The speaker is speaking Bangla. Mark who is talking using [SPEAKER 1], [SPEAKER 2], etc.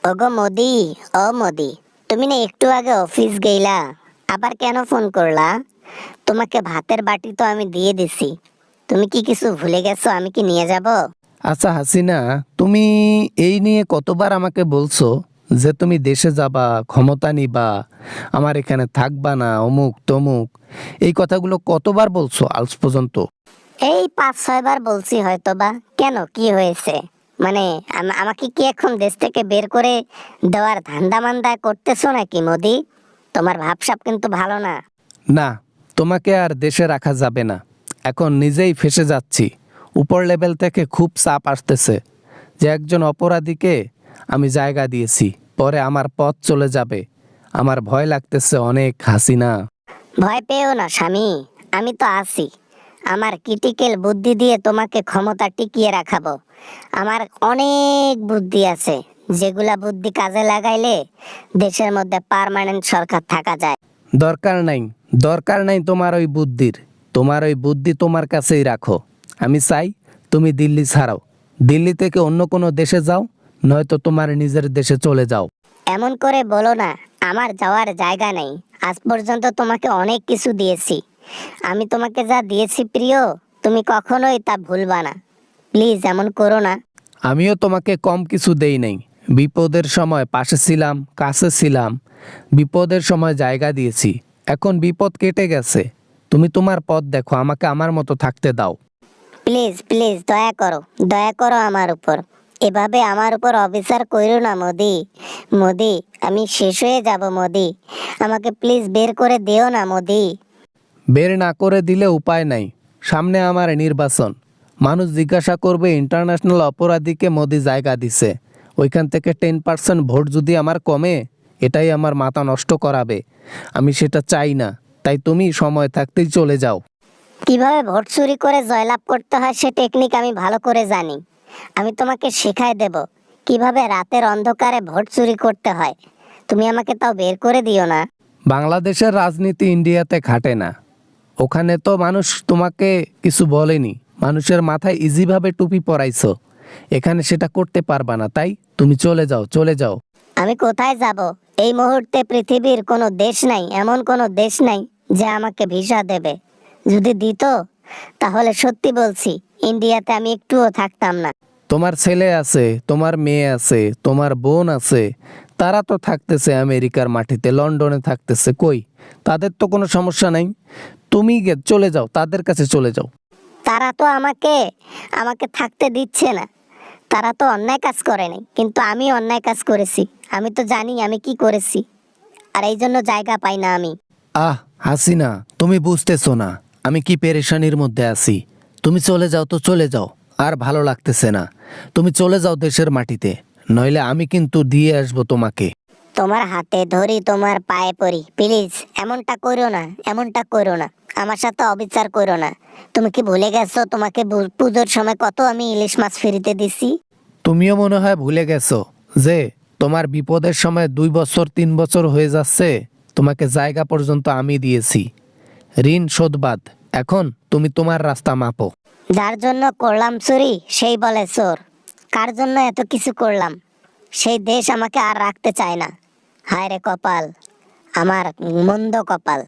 [SPEAKER 1] ওগো মোদি, ও মোদি, তুমি না একটু আগে অফিস গেইলা, আবার কেন ফোন করলা? তোমাকে ভাতের বাটি তো আমি দিয়ে দিছি। তুমি কি কিছু ভুলে গেছো? আমি কি নিয়ে যাব?
[SPEAKER 2] আচ্ছা হাসিনা, তুমি এই নিয়ে কতবার আমাকে বলছো যে তুমি দেশে যাবা, ক্ষমতা নিবা, আমার এখানে থাকবা না, অমুক তমুক। এই কথাগুলো কতবার বলছো আজ পর্যন্ত?
[SPEAKER 1] এই 5-6 বার বলছি হয়তো বা। কেন, কি হয়েছে? মানে আমাকে কি এখন দেশ থেকে বের করে দেওয়ার ধান্দা মান্দা করতেছো নাকি মোদি? তোমার ভাবসাব কিন্তু ভালো না।
[SPEAKER 2] না, তোমাকে আর দেশে রাখা যাবে না। এখন নিজেই ফেঁসে যাচ্ছি। উপর লেভেল থেকে খুব চাপ আসতেছে যে একজন অপরাধীকে আমি জায়গা দিয়েছি, পরে আমার পথ চলে যাবে। আমার ভয় লাগতেছে অনেক হাসিনা।
[SPEAKER 1] ভয় পেও না স্বামী, আমি তো আছি। আমার ক্রিটিক্যাল বুদ্ধি দিয়ে তোমাকে ক্ষমতা টিকিয়ে রাখাবো। আমার অনেক বুদ্ধি আছে, যেগুলা বুদ্ধি কাজে লাগাইলে দেশের মধ্যে পার্মানেন্ট সরকার থাকা যায়।
[SPEAKER 2] দরকার নাই, দরকার নাই তোমার ওই বুদ্ধির। তোমার ওই বুদ্ধি তোমার কাছেই রাখো। আমি চাই তুমি দিল্লি ছাড়াও, দিল্লি থেকে অন্য কোনো দেশে যাও, নয়তো তোমার নিজের দেশে চলে যাও।
[SPEAKER 1] এমন করে বলো না, আমার যাওয়ার জায়গা নেই। আজ পর্যন্ত তোমাকে অনেক কিছু দিয়েছি। আমি তোমাকে যা দিয়েছি প্রিয়, তুমি কখনোই তা ভুলবা না। প্লিজ এমন করো না।
[SPEAKER 2] আমিও তোমাকে কম কিছু দেই নাই। বিপদের সময় পাশে ছিলাম, কাছে ছিলাম, বিপদের সময় জায়গা দিয়েছি। এখন বিপদ কেটে গেছে, তুমি তোমার পথ দেখো, আমাকে আমার মতো থাকতে দাও।
[SPEAKER 1] প্লিজ প্লিজ দয়া করো, দয়া করো আমার উপর। এভাবে আমার উপর অবিচার কইরো না মোদি। মোদি, আমি শেষ হয়ে যাব মোদি। আমাকে প্লিজ বের করে দিও না মোদি।
[SPEAKER 2] বের না করে দিলে উপায় নাই। সামনে আমার নির্বাচন। মানুষ জিজ্ঞাসা করবে ইন্টারন্যাশনাল অপরাধীকে মোদি জায়গা দিছে, ওইখান থেকে 10% ভোট যদি আমার কমে, এটাই আমার মাথা নষ্ট করাবে। আমি সেটা চাই না। তাই তুমি সময় থাকতেই চলে যাও।
[SPEAKER 1] কিভাবে ভোট চুরি করে জয়লাভ করতে হয় সে টেকনিক আমি ভালো করে জানি। আমি তোমাকে শেখাই দেব কিভাবে রাতের অন্ধকারে ভোট চুরি করতে হয়। তুমি আমাকে তাও বের করে দিও না।
[SPEAKER 2] বাংলাদেশের রাজনীতি ইন্ডিয়াতে খাটে না। ওখানে তো মানুষ তোমাকে কিছু বলেনি, মানুষের মাথায় ইজিভাবে টুপি পরাইছো। এখানে সেটা করতে পারবা না, তাই তুমি চলে যাও, চলে যাও।
[SPEAKER 1] আমি কোথায় যাব? এই মুহূর্তে পৃথিবীর কোনো দেশ নাই, এমন কোনো দেশ নাই যে আমাকে ভিসা দেবে। যদি দিত, তাহলে সত্যি বলছি, ইন্ডিয়াতে আমি একটুও থাকতাম না।
[SPEAKER 2] তোমার ছেলে আছে, তোমার মেয়ে আছে, তোমার বোন আছে, তারা তো থাকতেছে আমেরিকার মাটিতে, লন্ডনে থাকতেছে। কই, তাদের তো কোনো সমস্যা নাই। তুমি চলে যাও, তাদের কাছে চলে যাও।
[SPEAKER 1] তারা তো আমাকে আমাকে থাকতে দিচ্ছে না। তারা তো অন্যায় কাজ করে নাই, কিন্তু আমি অন্যায় কাজ করেছি। আমি তো জানি আমি কি করেছি, আর এই জন্য জায়গা পাই না আমি।
[SPEAKER 2] আহ হাসিনা, তুমি বুঝতেছো না আমি কি পেরেশানির মধ্যে আছি। তুমি চলে যাও তো চলে যাও, আর ভালো লাগতেছে না। তুমি চলে যাও দেশের মাটিতে, নইলে আমি কিন্তু দিয়ে আসবো তোমাকে।
[SPEAKER 1] তোমার হাতে ধরি, তোমার পায়ে পড়ি, প্লিজ এমনটা করো না, এমনটা করো না। আমার সাথে অবিচার করো না। তুমি কি ভুলে গেছো তোমাকে পুজোর সময় কত আমি ইলিশ মাছ ফ্রিতে দিছি?
[SPEAKER 2] তুমিও মনে হয় ভুলে গেছো যে তোমার বিপদের সময় 2 বছর 3 বছর হয়ে যাচ্ছে, তোমাকে জায়গা পর্যন্ত আমি দিয়েছি। ঋণ শোধবাদ। এখন তুমি তোমার রাস্তা মাপো।
[SPEAKER 1] যার জন্য করলাম চুরি সেই বলে চোর। কার জন্য এত কিছু করলাম, সেই দেশ আমাকে আর রাখতে চায় না। হায় রে কপাল, আমার মন্দ কপাল।